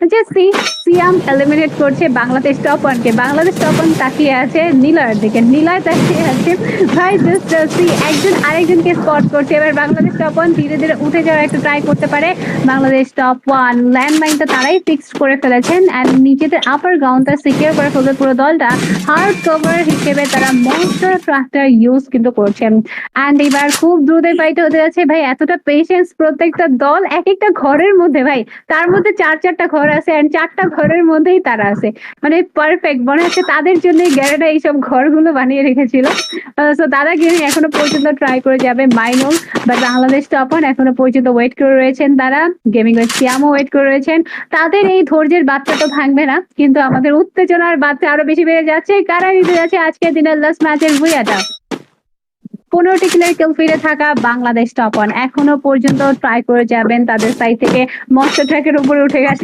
যে সিয়াম এলিমিনেট করছে বাংলাদেশ টপ ওয়ানকে। বাংলাদেশ টপ ওয়ান তাকিয়ে আছে নিলয়ের দিকে, নিলয় তাকিয়ে আছে ভাই জাস্ট সি একজন আরেকজনকে স্পট করছে। এবার বাংলাদেশ টপ ওয়ান ধীরে ধীরে উঠে যাওয়ার একটা ট্রাই করতে পারে। বাংলাদেশ টপ ওয়ান ল্যান্ডমাইনটা তারাই ফিক্সড করে ফেলেছেন অ্যান্ড নিজেদের আপার গ্রাউন্ডটা সিকিউর করে ফেলবে পুরো দলটা। হার্ড কভার হিসেবে তারা মনস্টার ট্রাক্টর ইউজ কিন্তু করছেন। অ্যান্ড এবার খুব দ্রুত ফাইট হতে যাচ্ছে ভাই, এতটা পেশেন্স প্রত্যেকটা দল এক একটা ঘরের মধ্যে ভাই, তার মধ্যে চারটা ঘর আছে অ্যান্ড চারটা ঘরের মধ্যেই তারা আছে, মানে পারফেক্ট মনে হচ্ছে তাদের জন্যই গ্যারেটা এইসব ঘরগুলো বানিয়ে রেখেছিল। সো তারা গেমিং এখনো পর্যন্ত ট্রাই করে যাবে মাইনুল, বাট বাংলাদেশ টপন এখনো পর্যন্ত ওয়েট করে রয়েছেন তারা। গেমিং সিয়ামও ওয়েট করে রয়েছেন। তাদের এই ধৈর্যের বাচ্চা তো ভাঙবে না, কিন্তু আমাদের উত্তেজনার বাচ্চা আরো বেশি বেড়ে যাচ্ছে। কারা নিতে যাচ্ছে আজকের দিনের লাস্ট ম্যাচের ভুইয়াটা? 15টি কিলের কিল ফিরে থাকা বাংলাদেশ টপ ওয়ান এখনো পর্যন্ত ট্রাই করে যাবেন তাদের সাইড থেকে। মৎস্য ট্র্যাকের উপরে উঠে গেছে